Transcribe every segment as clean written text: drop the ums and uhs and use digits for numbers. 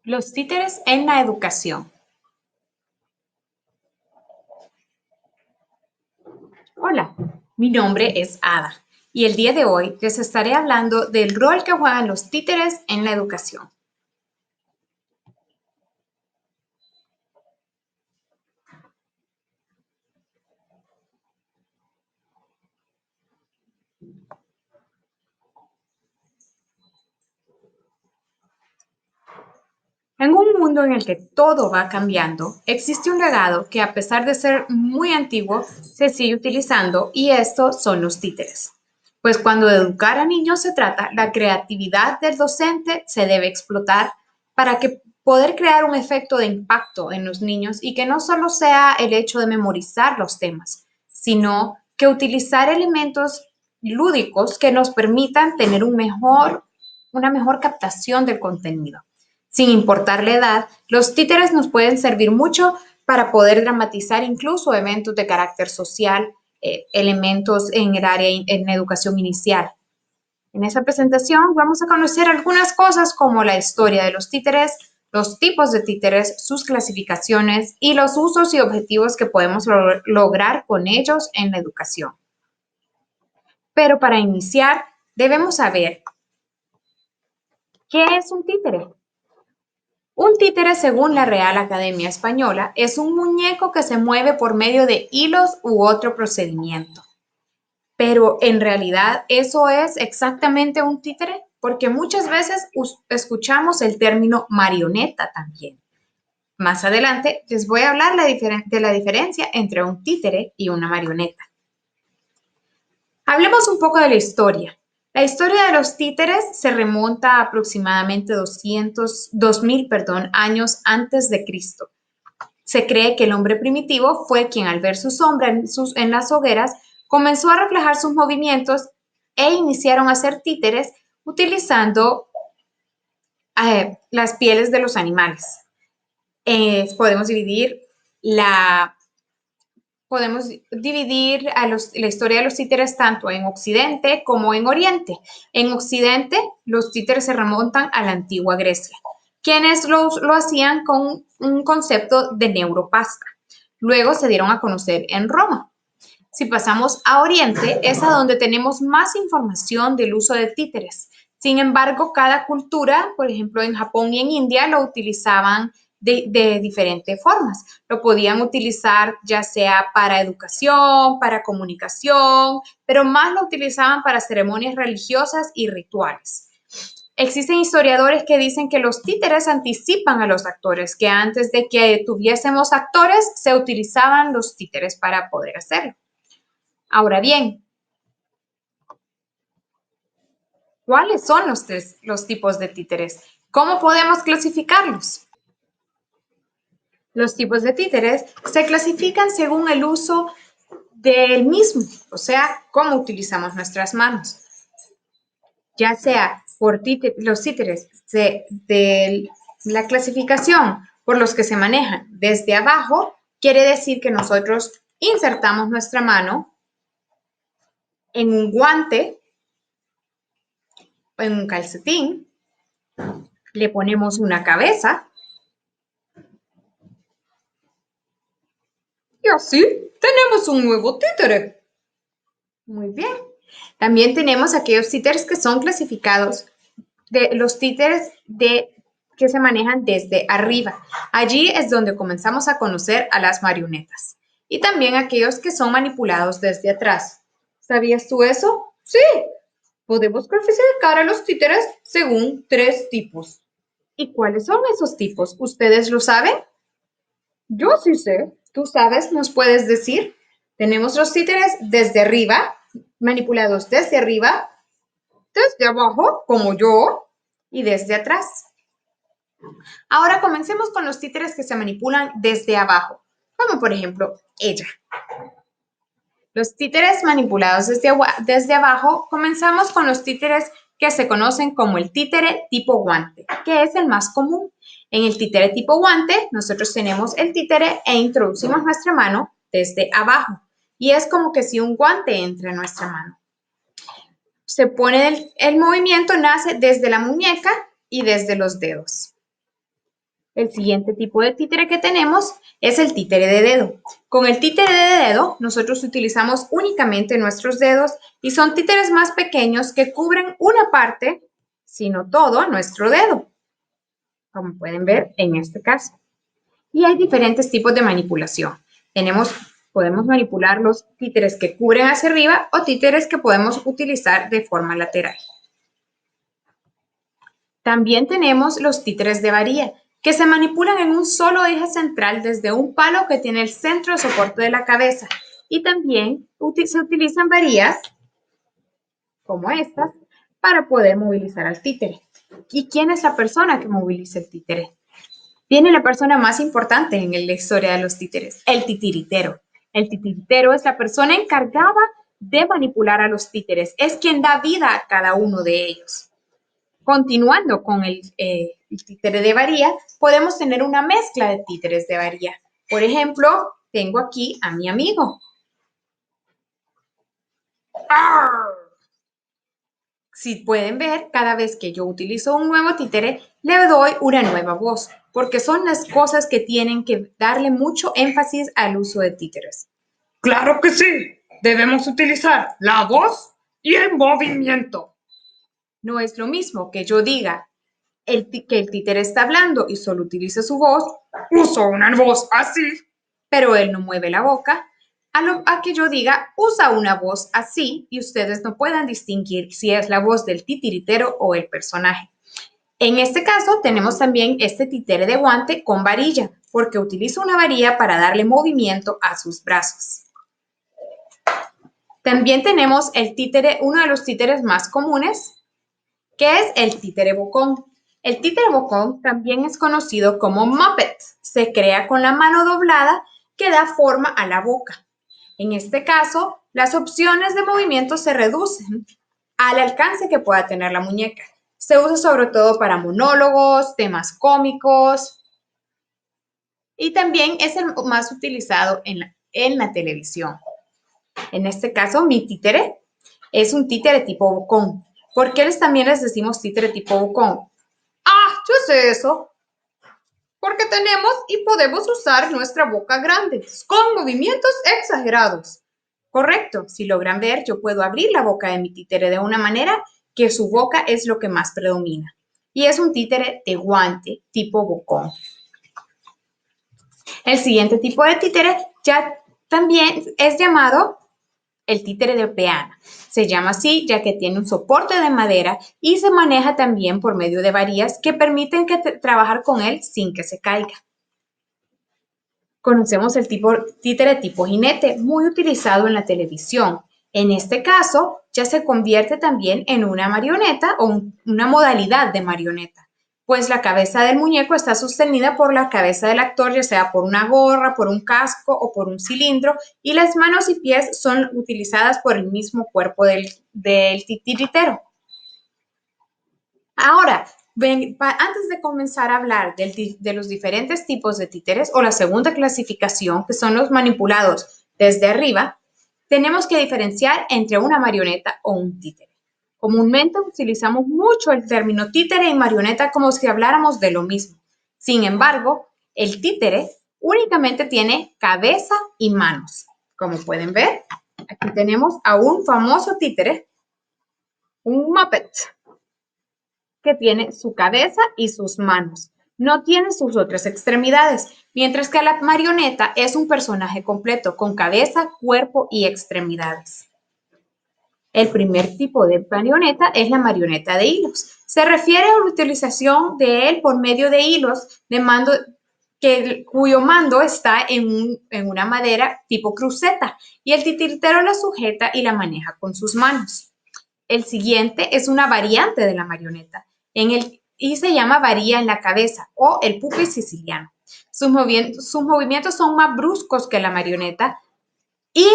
Los títeres en la educación. Hola, mi nombre es Ada y el día de hoy les estaré hablando del rol que juegan los títeres en la educación. En un mundo en el que todo va cambiando, existe un legado que a pesar de ser muy antiguo, se sigue utilizando y estos son los títeres. Pues cuando de educar a niños se trata, la creatividad del docente se debe explotar para que poder crear un efecto de impacto en los niños y que no solo sea el hecho de memorizar los temas, sino que utilizar elementos lúdicos que nos permitan tener una mejor captación del contenido. Sin importar la edad, los títeres nos pueden servir mucho para poder dramatizar incluso eventos de carácter social, elementos en el área en educación inicial. En esta presentación vamos a conocer algunas cosas como la historia de los títeres, los tipos de títeres, sus clasificaciones y los usos y objetivos que podemos lograr con ellos en la educación. Pero para iniciar, debemos saber ¿qué es un títere? Un títere, según la Real Academia Española, es un muñeco que se mueve por medio de hilos u otro procedimiento. Pero en realidad, ¿eso es exactamente un títere? Porque muchas veces escuchamos el término marioneta también. Más adelante les voy a hablar de la diferencia entre un títere y una marioneta. Hablemos un poco de la historia. La historia de los títeres se remonta a aproximadamente 2000 años antes de Cristo. Se cree que el hombre primitivo fue quien al ver su sombra en las hogueras comenzó a reflejar sus movimientos e iniciaron a hacer títeres utilizando las pieles de los animales. Podemos dividir la la historia de los títeres tanto en Occidente como en Oriente. En Occidente, los títeres se remontan a la antigua Grecia, quienes lo hacían con un concepto de neuropasta. Luego se dieron a conocer en Roma. Si pasamos a Oriente, es a donde tenemos más información del uso de títeres. Sin embargo, cada cultura, por ejemplo, en Japón y en India, lo utilizaban de diferentes formas. Lo podían utilizar ya sea para educación, para comunicación, pero más lo utilizaban para ceremonias religiosas y rituales. Existen historiadores que dicen que los títeres anticipan a los actores, que antes de que tuviésemos actores, se utilizaban los títeres para poder hacerlo. Ahora bien, ¿cuáles son los tipos de títeres? ¿Cómo podemos clasificarlos? Los tipos de títeres se clasifican según el uso del mismo, o sea, cómo utilizamos nuestras manos. Ya sea por los títeres de la clasificación por los que se manejan desde abajo, quiere decir que nosotros insertamos nuestra mano en un guante o en un calcetín, le ponemos una cabeza y así tenemos un nuevo títere. Muy bien. También tenemos aquellos títeres que son clasificados de los títeres que se manejan desde arriba. Allí es donde comenzamos a conocer a las marionetas. Y también aquellos que son manipulados desde atrás. ¿Sabías tú eso? Sí. Podemos clasificar a los títeres según 3 tipos. ¿Y cuáles son esos tipos? ¿Ustedes lo saben? Yo sí sé. ¿Tú sabes? ¿Nos puedes decir? Tenemos los títeres desde arriba, manipulados desde arriba, desde abajo, como yo, y desde atrás. Ahora comencemos con los títeres que se manipulan desde abajo, como por ejemplo ella. Los títeres manipulados desde abajo, comenzamos con los títeres que se conocen como el títere tipo guante, que es el más común. En el títere tipo guante, nosotros tenemos el títere e introducimos nuestra mano desde abajo. Y es como que si un guante entra en nuestra mano. Se pone el movimiento, nace desde la muñeca y desde los dedos. El siguiente tipo de títere que tenemos es el títere de dedo. Con el títere de dedo, nosotros utilizamos únicamente nuestros dedos y son títeres más pequeños que cubren una parte, si no todo, nuestro dedo, como pueden ver en este caso. Y hay diferentes tipos de manipulación. Podemos manipular los títeres que cubren hacia arriba o títeres que podemos utilizar de forma lateral. También tenemos los títeres de varilla, que se manipulan en un solo eje central desde un palo que tiene el centro de soporte de la cabeza. Y también se utilizan varillas, como estas, para poder movilizar al títere. ¿Y quién es la persona que moviliza el títere? Viene la persona más importante en la historia de los títeres, el titiritero. El titiritero es la persona encargada de manipular a los títeres, es quien da vida a cada uno de ellos. Continuando con el títere de varilla, podemos tener una mezcla de títeres de varilla. Por ejemplo, tengo aquí a mi amigo. ¡Arr! Si pueden ver, cada vez que yo utilizo un nuevo títere, le doy una nueva voz, porque son las cosas que tienen que darle mucho énfasis al uso de títeres. ¡Claro que sí! Debemos utilizar la voz y el movimiento. No es lo mismo que yo diga que el títere está hablando y solo utilice su voz, Uso una voz así, pero él no mueve la boca, a que yo diga, usa una voz así y ustedes no puedan distinguir si es la voz del titiritero o el personaje. En este caso tenemos también este títere de guante con varilla, porque utiliza una varilla para darle movimiento a sus brazos. También tenemos el títere, uno de los títeres más comunes, que es el títere bocón. El títere bocón también es conocido como Muppet. Se crea con la mano doblada que da forma a la boca. En este caso, las opciones de movimiento se reducen al alcance que pueda tener la muñeca. Se usa sobre todo para monólogos, temas cómicos y también es el más utilizado en la televisión. En este caso, mi títere es un títere tipo bocón. ¿Por qué también les decimos títere tipo bocón? Ah, yo sé eso. Porque tenemos y podemos usar nuestra boca grande con movimientos exagerados. Correcto, si logran ver, yo puedo abrir la boca de mi títere de una manera que su boca es lo que más predomina. Y es un títere de guante tipo bocón. El siguiente tipo de títere ya también es llamado el títere de peana. Se llama así ya que tiene un soporte de madera y se maneja también por medio de varillas que permiten trabajar con él sin que se caiga. Conocemos el títere tipo jinete, muy utilizado en la televisión. En este caso, ya se convierte también en una marioneta o una modalidad de marioneta, pues la cabeza del muñeco está sostenida por la cabeza del actor, ya sea por una gorra, por un casco o por un cilindro, y las manos y pies son utilizadas por el mismo cuerpo del titiritero. Ahora, antes de comenzar a hablar de los diferentes tipos de títeres o la segunda clasificación, que son los manipulados desde arriba, tenemos que diferenciar entre una marioneta o un títere. Comúnmente utilizamos mucho el término títere y marioneta como si habláramos de lo mismo. Sin embargo, el títere únicamente tiene cabeza y manos. Como pueden ver, aquí tenemos a un famoso títere, un Muppet, que tiene su cabeza y sus manos. No tiene sus otras extremidades, mientras que la marioneta es un personaje completo con cabeza, cuerpo y extremidades. El primer tipo de marioneta es la marioneta de hilos. Se refiere a la utilización de él por medio de hilos de mando cuyo mando está en una madera tipo cruceta y el titiritero la sujeta y la maneja con sus manos. El siguiente es una variante de la marioneta y se llama varilla en la cabeza o el pupi siciliano. Sus movimientos son más bruscos que la marioneta y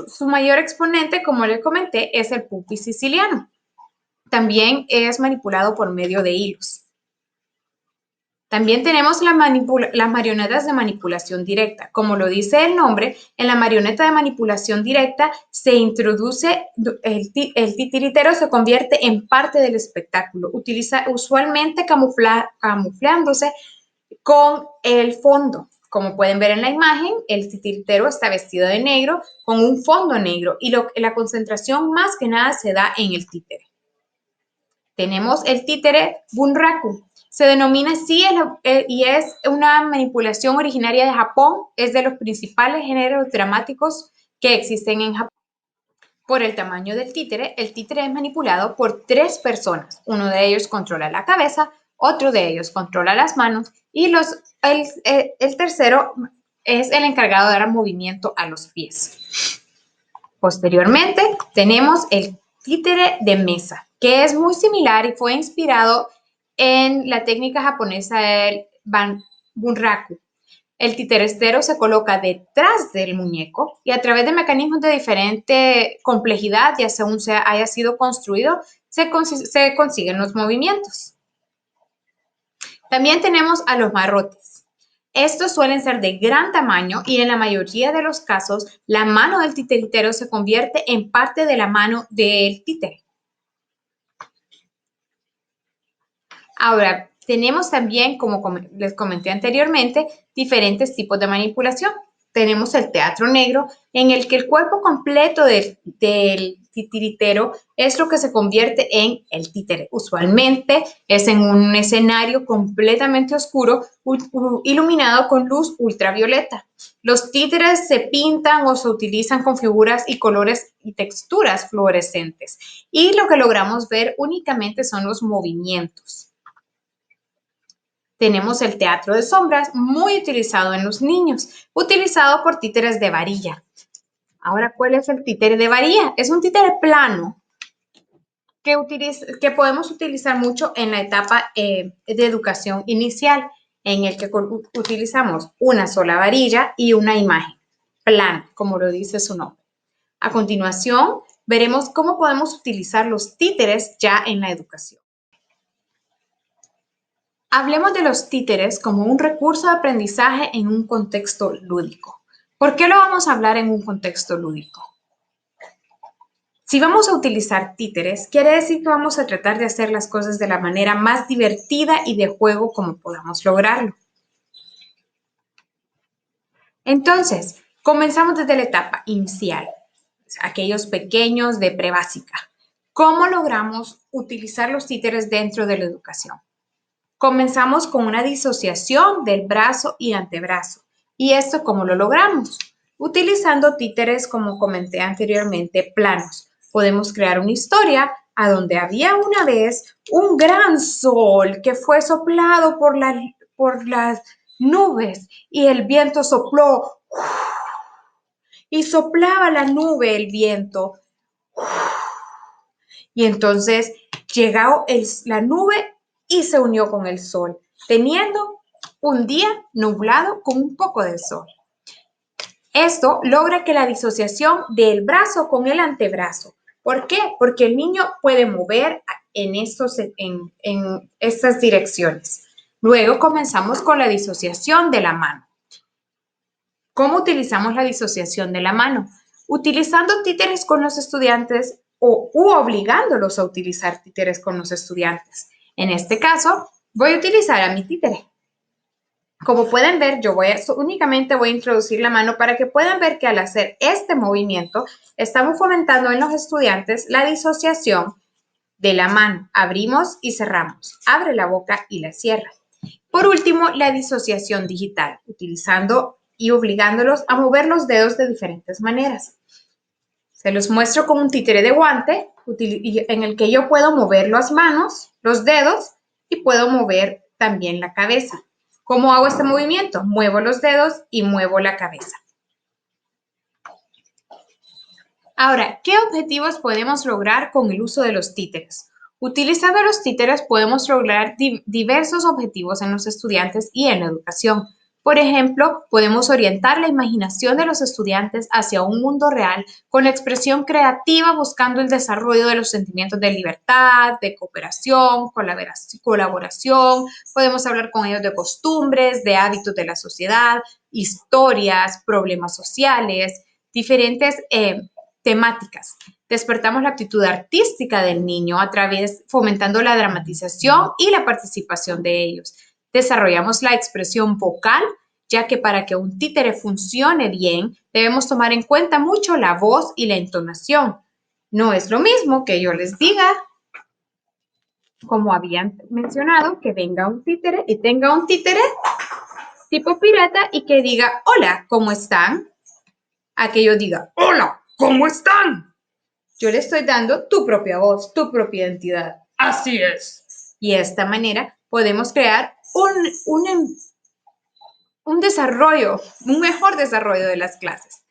su mayor exponente, como les comenté, es el pupi siciliano. También es manipulado por medio de hilos. También tenemos las marionetas de manipulación directa. Como lo dice el nombre, en la marioneta de manipulación directa se introduce, el titiritero se convierte en parte del espectáculo. Utiliza usualmente camuflándose con el fondo. Como pueden ver en la imagen, el titiritero está vestido de negro con un fondo negro y la concentración más que nada se da en el títere. Tenemos el títere bunraku. Se denomina así y es una manipulación originaria de Japón. Es de los principales géneros dramáticos que existen en Japón. Por el tamaño del títere, el títere es manipulado por 3 personas. Uno de ellos controla la cabeza, otro de ellos controla las manos y el tercero es el encargado de dar movimiento a los pies. Posteriormente, tenemos el títere de mesa, que es muy similar y fue inspirado en la técnica japonesa del bunraku. El titerestero se coloca detrás del muñeco y a través de mecanismos de diferente complejidad, ya según haya sido construido, se consiguen los movimientos. También tenemos a los barrotes. Estos suelen ser de gran tamaño y en la mayoría de los casos la mano del titiritero se convierte en parte de la mano del títere. Ahora, tenemos también, como les comenté anteriormente, diferentes tipos de manipulación. Tenemos el teatro negro, en el que el cuerpo completo del titiritero es lo que se convierte en el títere. Usualmente es en un escenario completamente oscuro, iluminado con luz ultravioleta. Los títeres se pintan o se utilizan con figuras y colores y texturas fluorescentes. Y lo que logramos ver únicamente son los movimientos. Tenemos el teatro de sombras, muy utilizado en los niños, utilizado por títeres de varilla. Ahora, ¿cuál es el títere de varilla? Es un títere plano que podemos utilizar mucho en la etapa de educación inicial, en el que utilizamos una sola varilla y una imagen plana, como lo dice su nombre. A continuación, veremos cómo podemos utilizar los títeres ya en la educación. Hablemos de los títeres como un recurso de aprendizaje en un contexto lúdico. ¿Por qué lo vamos a hablar en un contexto lúdico? Si vamos a utilizar títeres, quiere decir que vamos a tratar de hacer las cosas de la manera más divertida y de juego como podamos lograrlo. Entonces, comenzamos desde la etapa inicial, aquellos pequeños de prebásica. ¿Cómo logramos utilizar los títeres dentro de la educación? Comenzamos con una disociación del brazo y antebrazo. ¿Y esto cómo lo logramos? Utilizando títeres, como comenté anteriormente, planos. Podemos crear una historia a donde había una vez un gran sol que fue soplado por las nubes y el viento sopló y soplaba la nube el viento. Y entonces llegó la nube y se unió con el sol, teniendo un día nublado con un poco de sol. Esto logra que la disociación del brazo con el antebrazo. ¿Por qué? Porque el niño puede mover en estas direcciones. Luego comenzamos con la disociación de la mano. ¿Cómo utilizamos la disociación de la mano? Utilizando títeres con los estudiantes u obligándolos a utilizar títeres con los estudiantes. En este caso, voy a utilizar a mi títere. Como pueden ver, yo únicamente voy a introducir la mano para que puedan ver que al hacer este movimiento, estamos fomentando en los estudiantes la disociación de la mano. Abrimos y cerramos. Abre la boca y la cierra. Por último, la disociación digital, utilizando y obligándolos a mover los dedos de diferentes maneras. Se los muestro con un títere de guante en el que yo puedo mover las manos, los dedos y puedo mover también la cabeza. ¿Cómo hago este movimiento? Muevo los dedos y muevo la cabeza. Ahora, ¿qué objetivos podemos lograr con el uso de los títeres? Utilizando los títeres podemos lograr diversos objetivos en los estudiantes y en la educación. Por ejemplo, podemos orientar la imaginación de los estudiantes hacia un mundo real con la expresión creativa buscando el desarrollo de los sentimientos de libertad, de cooperación, colaboración. Podemos hablar con ellos de costumbres, de hábitos de la sociedad, historias, problemas sociales, diferentes temáticas. Despertamos la aptitud artística del niño fomentando la dramatización y la participación de ellos. Desarrollamos la expresión vocal, ya que para que un títere funcione bien, debemos tomar en cuenta mucho la voz y la entonación. No es lo mismo que yo les diga, como habían mencionado, que venga un títere y tenga un títere tipo pirata y que diga, hola, ¿cómo están? A que yo diga, Hola, ¿cómo están? yo le estoy dando tu propia voz, tu propia identidad. Así es. Y de esta manera podemos crear un desarrollo, un mejor desarrollo de las clases.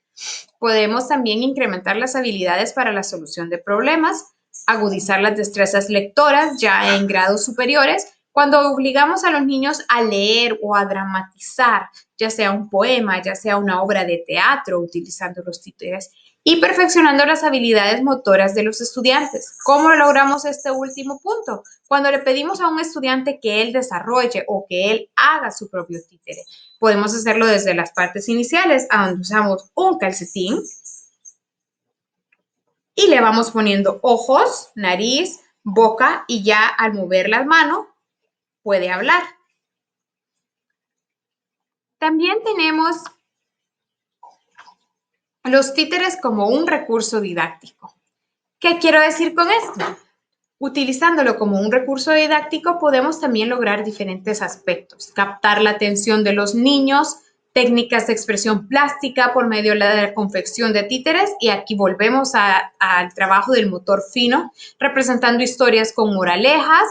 Podemos también incrementar las habilidades para la solución de problemas, agudizar las destrezas lectoras ya en grados superiores, cuando obligamos a los niños a leer o a dramatizar, ya sea un poema, ya sea una obra de teatro, utilizando los títeres, y perfeccionando las habilidades motoras de los estudiantes. ¿Cómo logramos este último punto? Cuando le pedimos a un estudiante que él desarrolle o que él haga su propio títere. Podemos hacerlo desde las partes iniciales, a donde usamos un calcetín y le vamos poniendo ojos, nariz, boca y ya al mover las manos puede hablar. También tenemos los títeres como un recurso didáctico. ¿Qué quiero decir con esto? Utilizándolo como un recurso didáctico podemos también lograr diferentes aspectos, captar la atención de los niños, técnicas de expresión plástica por medio de la confección de títeres y aquí volvemos al trabajo del motor fino, representando historias con moralejas,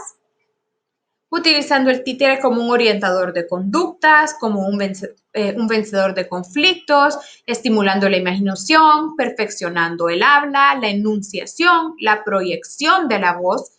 utilizando el títere como un orientador de conductas, como un vencedor de conflictos, estimulando la imaginación, perfeccionando el habla, la enunciación, la proyección de la voz,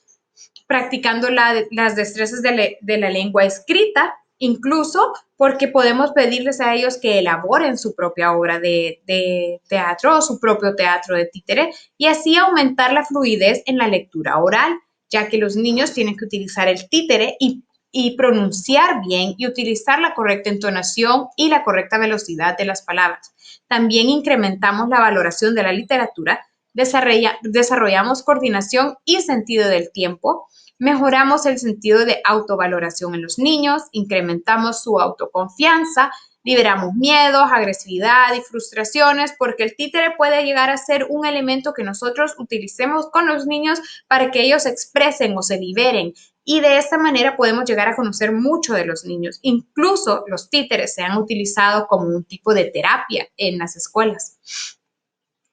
practicando las destrezas de la lengua escrita, incluso porque podemos pedirles a ellos que elaboren su propia obra de teatro o su propio teatro de títere y así aumentar la fluidez en la lectura oral, ya que los niños tienen que utilizar el títere y pronunciar bien y utilizar la correcta entonación y la correcta velocidad de las palabras. También incrementamos la valoración de la literatura, desarrollamos coordinación y sentido del tiempo, mejoramos el sentido de autovaloración en los niños, incrementamos su autoconfianza, liberamos miedos, agresividad y frustraciones, porque el títere puede llegar a ser un elemento que nosotros utilicemos con los niños para que ellos expresen o se liberen. Y de esta manera podemos llegar a conocer mucho de los niños. Incluso los títeres se han utilizado como un tipo de terapia en las escuelas.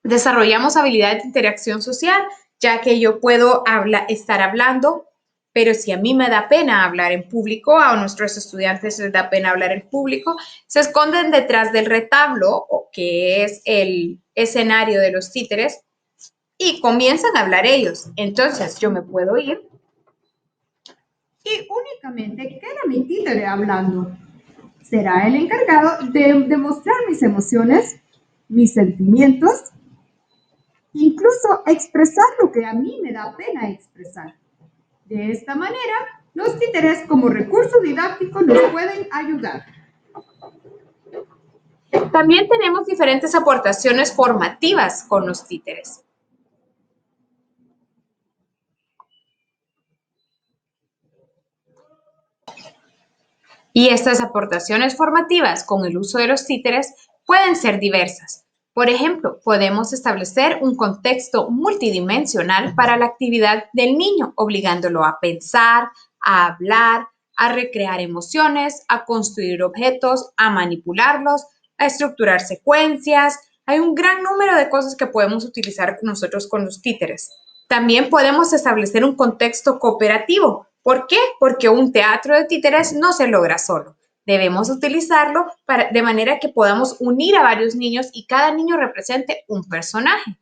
Desarrollamos habilidades de interacción social, ya que yo puedo estar hablando, pero si a mí me da pena hablar en público, a nuestros estudiantes les da pena hablar en público, se esconden detrás del retablo, que es el escenario de los títeres, y comienzan a hablar ellos. Entonces yo me puedo ir y únicamente queda mi títere hablando. Será el encargado de demostrar mis emociones, mis sentimientos, incluso expresar lo que a mí me da pena expresar. De esta manera, los títeres como recurso didáctico nos pueden ayudar. También tenemos diferentes aportaciones formativas con los títeres. Y estas aportaciones formativas con el uso de los títeres pueden ser diversas. Por ejemplo, podemos establecer un contexto multidimensional para la actividad del niño, obligándolo a pensar, a hablar, a recrear emociones, a construir objetos, a manipularlos, a estructurar secuencias. Hay un gran número de cosas que podemos utilizar nosotros con los títeres. También podemos establecer un contexto cooperativo. ¿Por qué? Porque un teatro de títeres no se logra solo. Debemos utilizarlo de manera que podamos unir a varios niños y cada niño represente un personaje.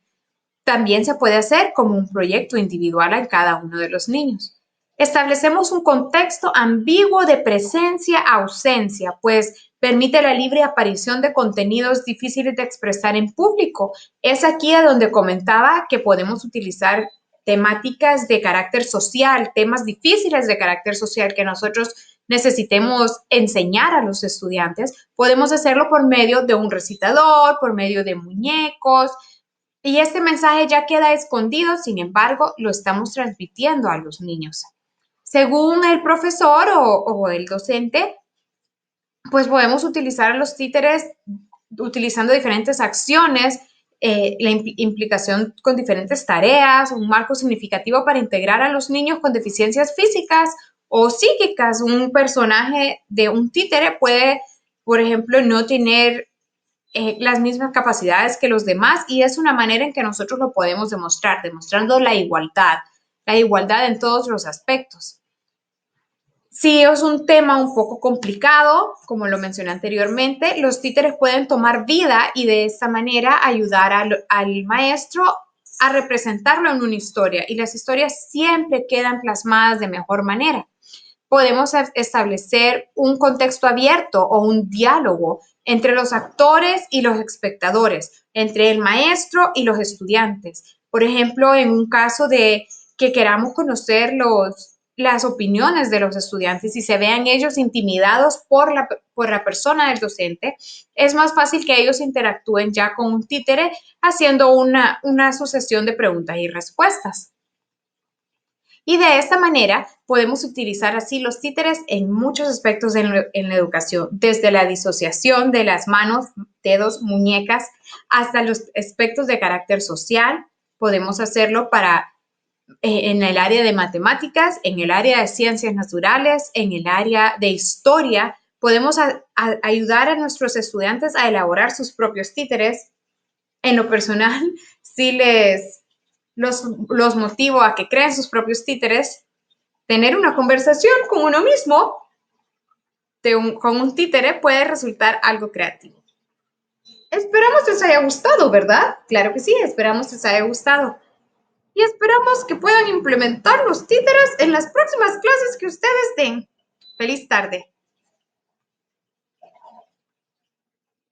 También se puede hacer como un proyecto individual en cada uno de los niños. Establecemos un contexto ambiguo de presencia-ausencia, pues permite la libre aparición de contenidos difíciles de expresar en público. Es aquí a donde comentaba que podemos utilizar temáticas de carácter social, temas difíciles de carácter social que nosotros necesitemos enseñar a los estudiantes. Podemos hacerlo por medio de un recitador, por medio de muñecos, y este mensaje ya queda escondido, sin embargo, lo estamos transmitiendo a los niños. Según el profesor o el docente, pues podemos utilizar los títeres utilizando diferentes acciones, la implicación con diferentes tareas, un marco significativo para integrar a los niños con deficiencias físicas o psíquicas. Un personaje de un títere puede, por ejemplo, no tener las mismas capacidades que los demás y es una manera en que nosotros lo podemos demostrar, demostrando la igualdad en todos los aspectos. Si es un tema un poco complicado, como lo mencioné anteriormente, los títeres pueden tomar vida y de esta manera ayudar al maestro a representarlo en una historia y las historias siempre quedan plasmadas de mejor manera. Podemos establecer un contexto abierto o un diálogo entre los actores y los espectadores, entre el maestro y los estudiantes. Por ejemplo, en un caso de que queramos conocer las opiniones de los estudiantes y se vean ellos intimidados por la persona del docente, es más fácil que ellos interactúen ya con un títere haciendo una sucesión de preguntas y respuestas. Y de esta manera podemos utilizar así los títeres en muchos aspectos en la educación, desde la disociación de las manos, dedos, muñecas, hasta los aspectos de carácter social. Podemos hacerlo en el área de matemáticas, en el área de ciencias naturales, en el área de historia. Podemos ayudar a nuestros estudiantes a elaborar sus propios títeres. En lo personal, sí los motivo a que creen sus propios títeres, tener una conversación con uno mismo con un títere puede resultar algo creativo. Esperamos les haya gustado, ¿verdad? Claro que sí, esperamos les haya gustado. Y esperamos que puedan implementar los títeres en las próximas clases que ustedes den. Feliz tarde.